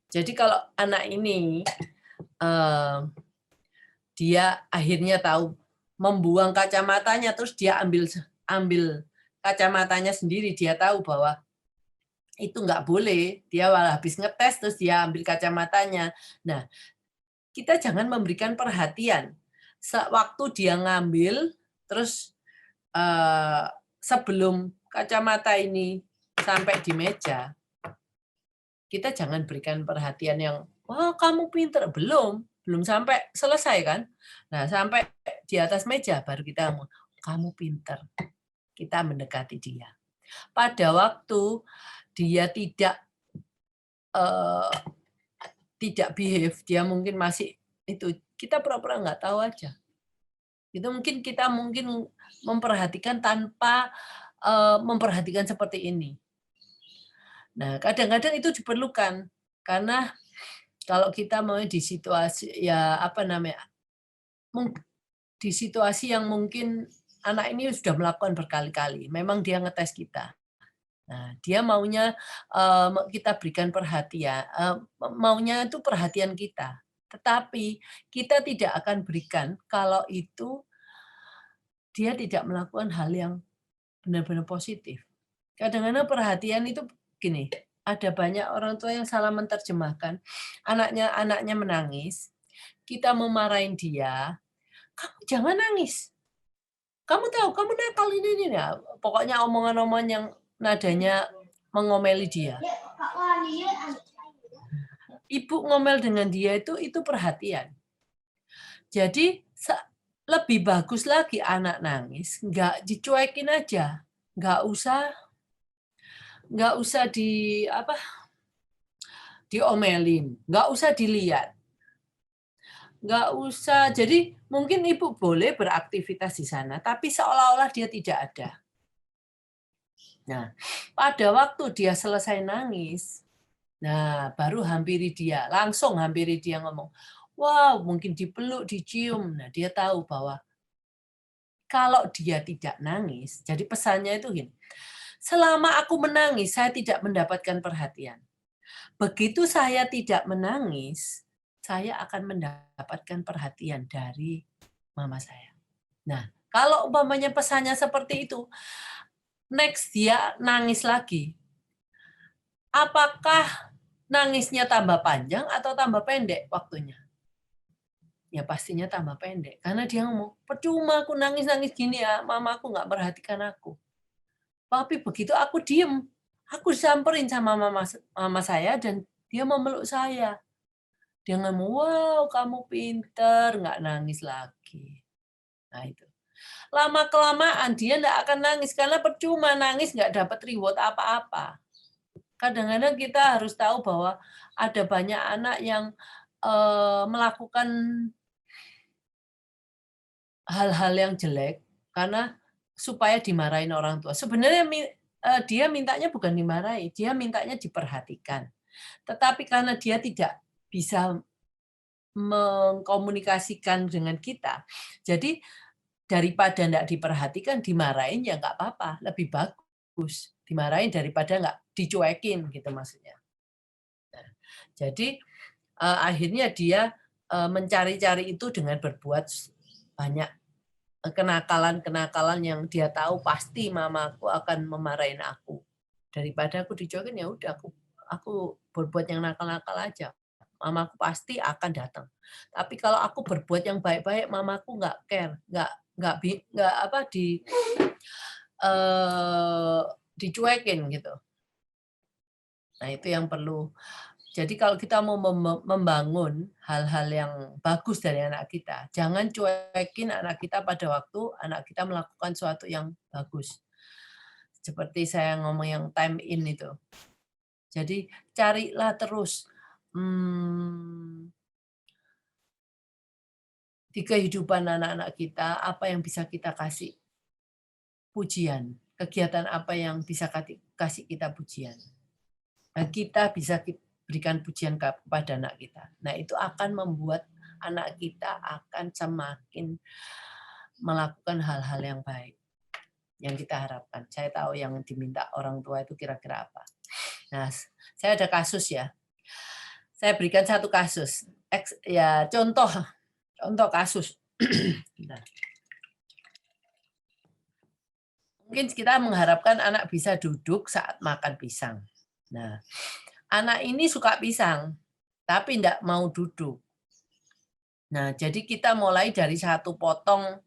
Jadi kalau anak ini dia akhirnya tahu membuang kacamatanya, terus dia ambil kacamatanya sendiri, dia tahu bahwa itu nggak boleh, dia habis ngetes terus dia ambil kacamatanya. Nah, kita jangan memberikan perhatian. Waktu dia ngambil, terus sebelum kacamata ini sampai di meja, kita jangan berikan perhatian yang, wah kamu pinter. Belum sampai selesai kan. Nah, sampai di atas meja baru kita ngomong, kamu pinter. Kita mendekati dia. Pada waktu dia tidak behave, dia mungkin masih itu, kita pura-pura nggak tahu aja. Itu mungkin kita memperhatikan tanpa memperhatikan seperti ini. Nah, kadang-kadang itu diperlukan karena kalau kita mau di situasi di situasi yang mungkin anak ini sudah melakukan berkali-kali, memang dia ngetes kita. Nah, dia maunya kita berikan perhatian, maunya itu perhatian kita. Tetapi kita tidak akan berikan kalau itu dia tidak melakukan hal yang benar-benar positif. Kadang-kadang perhatian itu gini, ada banyak orang tua yang salah menerjemahkan. Anaknya menangis, kita memarahin dia, kamu jangan nangis. Kamu tahu, kamu nakal ini. Ya. Pokoknya omongan-omongan yang nadanya mengomeli dia. Ibu ngomel dengan dia itu perhatian. Jadi lebih bagus lagi anak nangis, nggak dicuekin aja, nggak usah diomelin, nggak usah dilihat, nggak usah. Jadi mungkin ibu boleh beraktivitas di sana, tapi seolah-olah dia tidak ada. Nah, pada waktu dia selesai nangis, nah baru langsung hampiri dia ngomong, wow, mungkin dipeluk, dicium. Nah, dia tahu bahwa kalau dia tidak nangis, jadi pesannya itu gini, selama aku menangis, saya tidak mendapatkan perhatian. Begitu saya tidak menangis, saya akan mendapatkan perhatian dari mama saya. Nah, kalau umpamanya pesannya seperti itu, next dia nangis lagi. Apakah nangisnya tambah panjang atau tambah pendek waktunya? Ya pastinya tambah pendek. Karena dia ngomong, percuma aku nangis-nangis gini ya, mama aku nggak perhatikan aku. Tapi begitu aku diem, aku samperin sama mama saya dan dia memeluk saya. Dia ngomong, wow kamu pinter, nggak nangis lagi. Nah itu. Lama-kelamaan dia nggak akan nangis, karena percuma nangis nggak dapat reward apa-apa. Kadang-kadang kita harus tahu bahwa ada banyak anak yang melakukan hal-hal yang jelek karena supaya dimarahin orang tua. Sebenarnya dia mintanya bukan dimarahi, dia mintanya diperhatikan. Tetapi karena dia tidak bisa mengkomunikasikan dengan kita, jadi daripada nggak diperhatikan, dimarahin ya nggak apa-apa, lebih bagus dimarahin daripada nggak dicuekin gitu maksudnya. Nah, jadi akhirnya dia mencari-cari itu dengan berbuat banyak kenakalan-kenakalan yang dia tahu pasti mamaku akan memarahin aku. Daripada aku dicuekin, ya udah aku berbuat yang nakal-nakal aja. Mamaku pasti akan datang. Tapi kalau aku berbuat yang baik-baik, mamaku nggak care, nggak dicuekin gitu. Nah itu yang perlu. Jadi kalau kita mau membangun hal-hal yang bagus dari anak kita, jangan cuekin anak kita pada waktu anak kita melakukan sesuatu yang bagus. Seperti saya ngomong yang time in itu. Jadi carilah terus di kehidupan anak-anak kita, apa yang bisa kita kasih pujian. Kegiatan apa yang bisa kasih kita pujian. Dan kita bisa berikan pujian kepada anak kita. Nah, itu akan membuat anak kita akan semakin melakukan hal-hal yang baik yang kita harapkan. Saya tahu yang diminta orang tua itu kira-kira apa. Nah, saya ada kasus ya. Saya berikan satu kasus. Ya, contoh kasus. Mungkin kita mengharapkan anak bisa duduk saat makan pisang. Nah, anak ini suka pisang, tapi tidak mau duduk. Nah, jadi kita mulai dari satu potong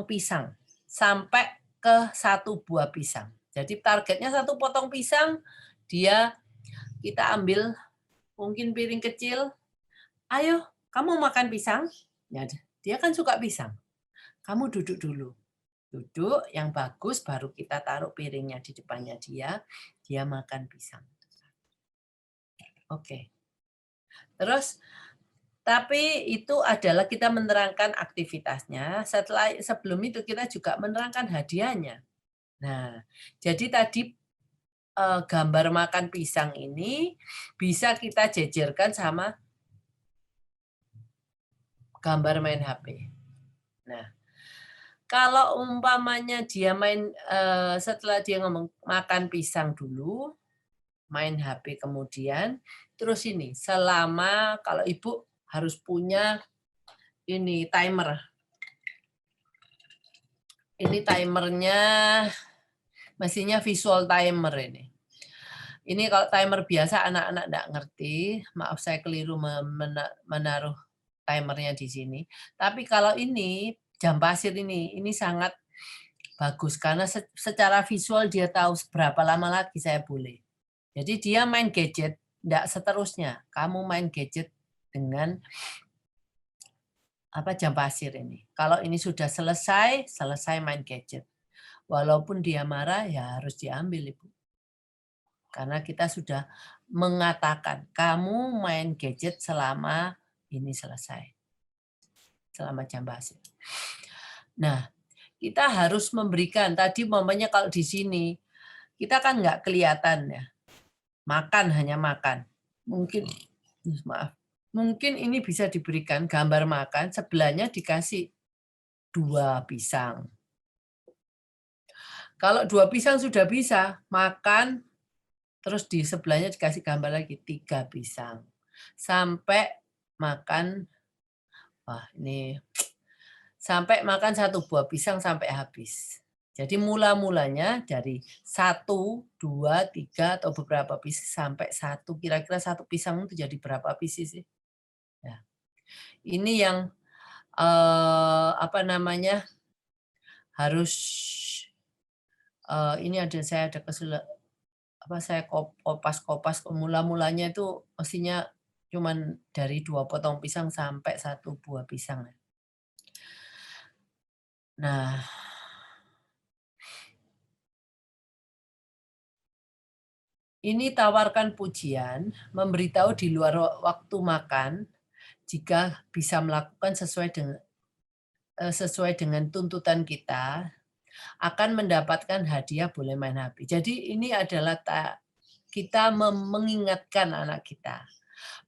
pisang sampai ke satu buah pisang. Jadi targetnya satu potong pisang, kita ambil mungkin piring kecil. Ayo, kamu makan pisang? Ya, dia kan suka pisang. Kamu duduk dulu. Duduk yang bagus, baru kita taruh piringnya di depannya dia makan pisang. Oke. Terus, tapi itu adalah kita menerangkan aktivitasnya. Sebelum itu kita juga menerangkan hadiahnya. Nah, jadi tadi gambar makan pisang ini bisa kita jejerkan sama gambar main HP. Nah, kalau umpamanya dia setelah dia ngomong makan pisang dulu, main HP kemudian, terus ini selama kalau ibu harus punya ini timer. Ini timernya, mestinya visual timer ini. Ini kalau timer biasa anak-anak enggak ngerti, maaf saya keliru menaruh timernya di sini. Tapi kalau ini jam pasir ini sangat bagus karena secara visual dia tahu berapa lama lagi saya boleh. Jadi dia main gadget, enggak seterusnya. Kamu main gadget dengan jam pasir ini. Kalau ini sudah selesai main gadget. Walaupun dia marah, ya harus diambil, Ibu. Karena kita sudah mengatakan, kamu main gadget selama ini selesai. Selama jam pasir. Nah, kita harus memberikan, tadi momennya kalau di sini, kita kan nggak kelihatan ya. Makan, hanya makan. Mungkin ini bisa diberikan gambar makan, sebelahnya dikasih 2 pisang. Kalau 2 pisang sudah bisa, makan, terus di sebelahnya dikasih gambar lagi 3 pisang. Sampai makan, sampai makan 1 buah pisang sampai habis. Jadi mula-mulanya dari 1, 2, 3 atau beberapa pieces sampai 1. Kira-kira 1 pisang itu jadi berapa pieces sih? Ya. Ini yang harus ini saya ada saya kopas mula-mulanya itu mestinya cuman dari 2 potong pisang sampai 1 buah pisang. Nah, ini tawarkan pujian, memberitahu di luar waktu makan jika bisa melakukan sesuai dengan tuntutan kita, akan mendapatkan hadiah boleh main HP. Jadi ini adalah kita mengingatkan anak kita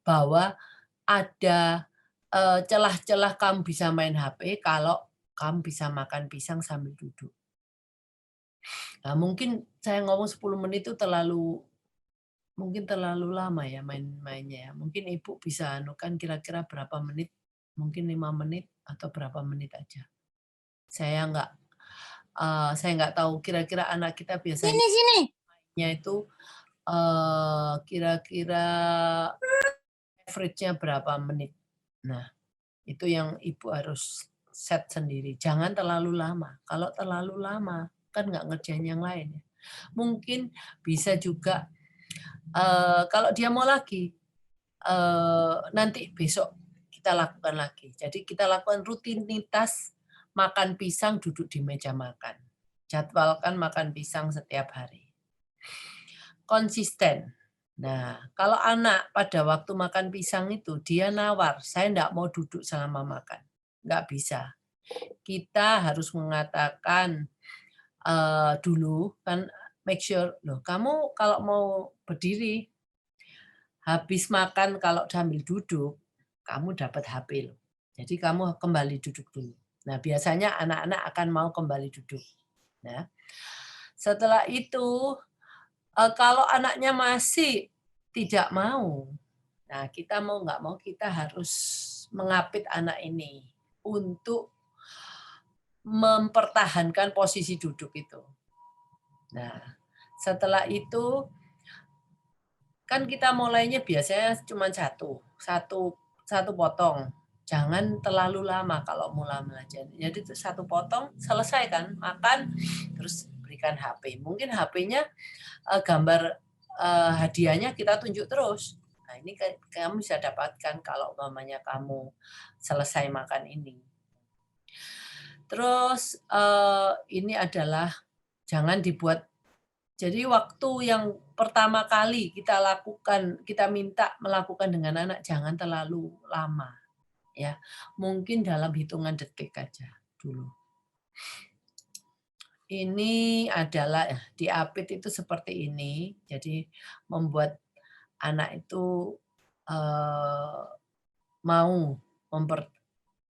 bahwa ada celah-celah kamu bisa main HP kalau kamu bisa makan pisang sambil duduk. Nah, mungkin saya ngomong 10 menit itu terlalu lama ya mainnya ya. Mungkin Ibu bisa anukan kira-kira berapa menit, mungkin 5 menit atau berapa menit aja. Saya nggak tahu kira-kira anak kita biasanya mainnya itu kira-kira average-nya berapa menit. Nah, itu yang Ibu harus set sendiri. Jangan terlalu lama. Kalau terlalu lama, kan nggak ngerjain yang lain. Mungkin bisa juga, kalau dia mau lagi, nanti besok kita lakukan lagi. Jadi kita lakukan rutinitas makan pisang duduk di meja makan. Jadwalkan makan pisang setiap hari. Konsisten. Nah, kalau anak pada waktu makan pisang itu, dia nawar, saya enggak mau duduk selama makan. Enggak bisa. Kita harus mengatakan dulu, kan make sure, loh kamu kalau mau berdiri, habis makan kalau sambil duduk, kamu dapat HP loh. Jadi kamu kembali duduk dulu. Nah, biasanya anak-anak akan mau kembali duduk. Nah, setelah itu, kalau anaknya masih tidak mau. Nah, kita mau nggak mau kita harus mengapit anak ini untuk mempertahankan posisi duduk itu. Nah, setelah itu kan kita mulainya biasanya cuma satu potong. Jangan terlalu lama kalau mulai belajar. Jadi itu satu potong selesai kan, makan terus berikan HP. Mungkin HP-nya gambar hadiahnya kita tunjuk terus. Nah, ini kamu bisa dapatkan kalau umpamanya kamu selesai makan ini. Terus ini adalah jangan dibuat. Jadi waktu yang pertama kali kita lakukan, kita minta melakukan dengan anak jangan terlalu lama, ya. Mungkin dalam hitungan detik aja dulu. Ini adalah diapit itu seperti ini, jadi membuat anak itu mau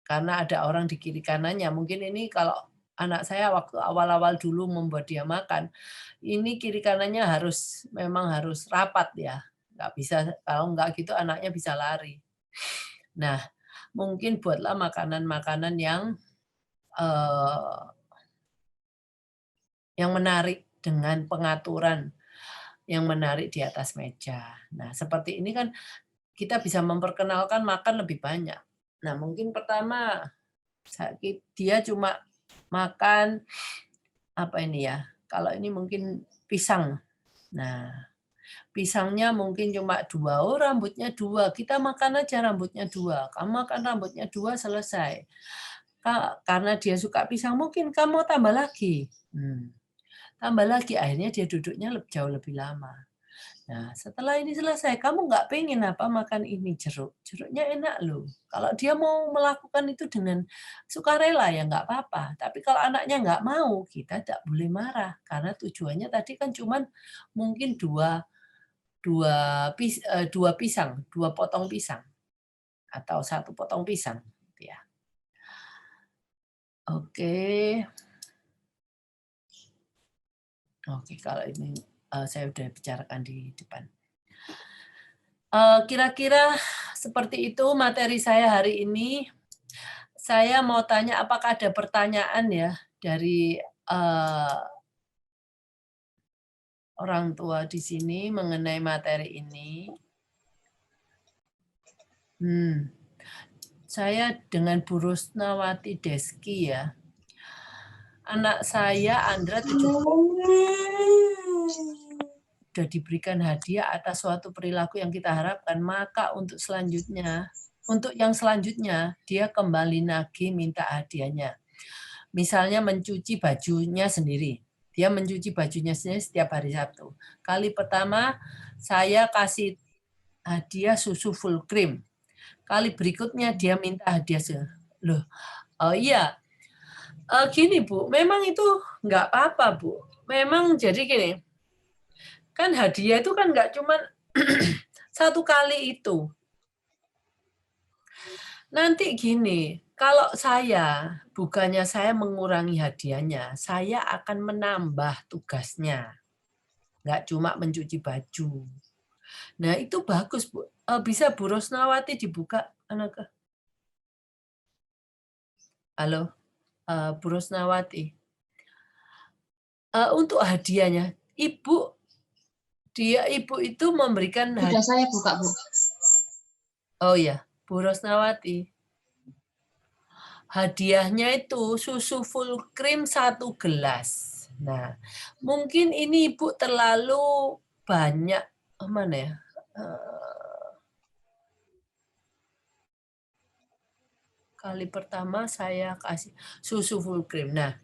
karena ada orang di kiri kanannya. Mungkin ini kalau anak saya waktu awal-awal dulu membuat dia makan, ini kiri kanannya memang harus rapat ya. Nggak bisa, kalau nggak gitu anaknya bisa lari. Nah, mungkin buatlah makanan-makanan yang menarik dengan pengaturan yang menarik di atas meja. Nah, seperti ini kan kita bisa memperkenalkan makan lebih banyak. Nah, mungkin pertama dia cuma makan apa ini ya? Kalau ini mungkin pisang. Nah, pisangnya mungkin cuma 2, oh rambutnya 2, kita makan aja rambutnya 2, kamu makan rambutnya 2 selesai. Karena dia suka pisang, mungkin kamu tambah lagi. Tambah lagi, akhirnya dia duduknya jauh lebih lama. Nah, setelah ini selesai, kamu nggak pengen apa makan ini jeruk. Jeruknya enak loh. Kalau dia mau melakukan itu dengan sukarela ya nggak apa-apa. Tapi kalau anaknya nggak mau, kita tidak boleh marah. Karena tujuannya tadi kan cuman mungkin dua potong pisang atau 1 potong pisang. Ya. Oke. Oke, kalau ini saya sudah bicarakan di depan. Kira-kira seperti itu materi saya hari ini. Saya mau tanya apakah ada pertanyaan ya dari orang tua di sini mengenai materi ini. Saya dengan Bu Rusnawati Deski ya. Anak saya Andra 7 sudah diberikan hadiah atas suatu perilaku yang kita harapkan, maka untuk yang selanjutnya dia kembali nagih minta hadiahnya. Misalnya mencuci bajunya sendiri. Dia mencuci bajunya sendiri setiap hari Sabtu. Kali pertama saya kasih hadiah susu full cream. Kali berikutnya dia minta hadiah loh. Oh iya. Gini Bu, memang itu nggak apa-apa Bu. Memang jadi gini, kan hadiah itu kan nggak cuma satu kali itu. Nanti gini, kalau bukannya saya mengurangi hadiahnya, saya akan menambah tugasnya. Nggak cuma mencuci baju. Nah itu bagus Bu. Bisa Bu Rusnawati dibuka anaknya. Halo, Bu Rusnawati. Untuk hadiahnya, ibu itu memberikan hadiah. Sudah saya buka Bu. Oh ya, Bu Rusnawati. Hadiahnya itu susu full cream 1 gelas. Nah, mungkin ini Ibu terlalu banyak mana ya? Kali pertama saya kasih susu full cream. Nah,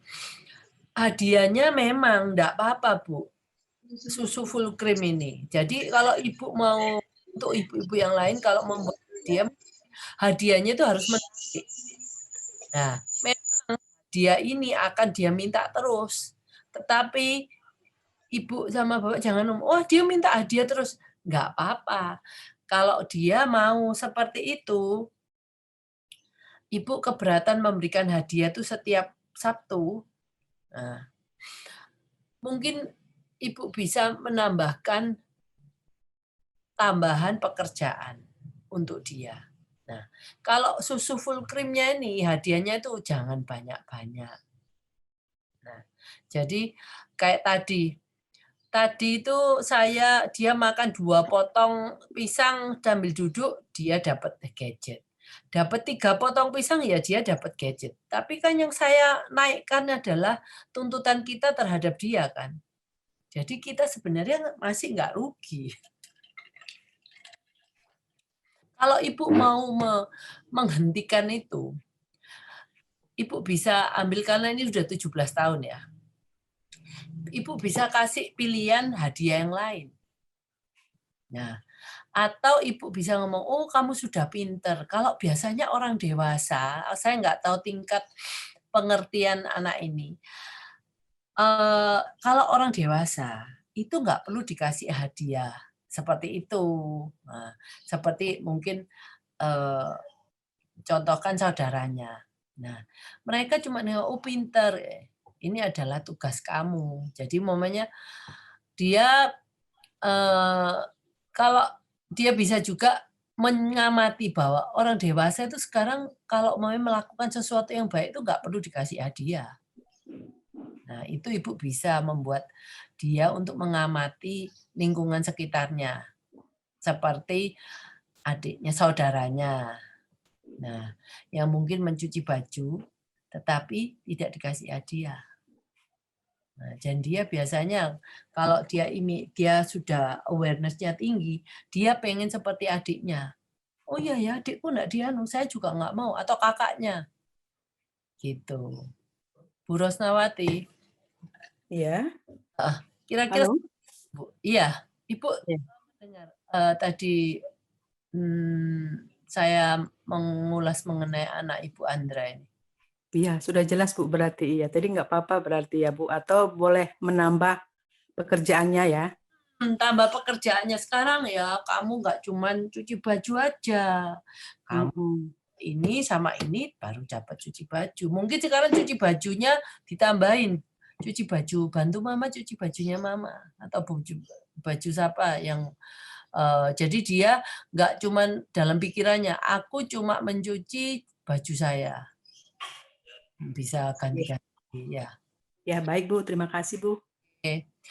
hadiahnya memang enggak apa-apa, Bu. Susu full cream ini. Jadi kalau Ibu mau untuk ibu-ibu yang lain kalau membuat hadiahnya itu harus menarik. Nah, memang dia ini akan dia minta terus. Tetapi Ibu sama Bapak jangan dia minta hadiah terus. Enggak apa-apa. Kalau dia mau seperti itu, Ibu keberatan memberikan hadiah itu setiap Sabtu. Nah, mungkin Ibu bisa menambahkan tambahan pekerjaan untuk dia. Nah, kalau susu full cream-nya ini hadiahnya itu jangan banyak-banyak. Nah, jadi kayak tadi itu dia makan 2 potong pisang sambil duduk, dia dapat gadget. Dapat 3 potong pisang, ya dia dapat gadget. Tapi kan yang saya naikkan adalah tuntutan kita terhadap dia kan. Jadi kita sebenarnya masih nggak rugi. Kalau Ibu mau menghentikan itu, Ibu bisa ambil, karena ini sudah 17 tahun ya. Ibu bisa kasih pilihan hadiah yang lain. Nah, atau Ibu bisa ngomong, oh kamu sudah pinter. Kalau biasanya orang dewasa, saya nggak tahu tingkat pengertian anak ini. Kalau orang dewasa, itu nggak perlu dikasih hadiah seperti itu. Nah, seperti mungkin contohkan saudaranya. Nah, mereka cuma nengok, oh pinter, ini adalah tugas kamu. Jadi momennya dia kalau dia bisa juga mengamati bahwa orang dewasa itu sekarang kalau mau melakukan sesuatu yang baik itu nggak perlu dikasih hadiah. Nah, itu Ibu bisa membuat dia untuk mengamati lingkungan sekitarnya. Seperti adiknya, saudaranya. Nah, yang mungkin mencuci baju, tetapi tidak dikasih hadiah. Nah, dan dia biasanya kalau dia sudah awareness-nya tinggi, dia pengen seperti adiknya. Oh iya ya, adikku enggak dianu, saya juga nggak mau, atau kakaknya. Gitu. Bu Rosnawati. Iya. Kira-kira Halo? Bu. Iya, Ibu Ya. dengar tadi saya mengulas mengenai anak Ibu Andra ini. Iya, sudah jelas Bu berarti iya. Tadi nggak apa-apa berarti ya Bu. Atau boleh menambah pekerjaannya ya? Tambah pekerjaannya sekarang ya, kamu nggak cuman cuci baju aja. Kamu Mm-mm. ini sama ini baru dapat cuci baju. Mungkin sekarang cuci bajunya ditambahin. Cuci baju, bantu mama cuci bajunya mama. Atau baju siapa yang jadi dia nggak cuman dalam pikirannya, aku cuma mencuci baju saya. Bisa Iya. ganti-ganti ya. Ya baik Bu, terima kasih Bu. Oke.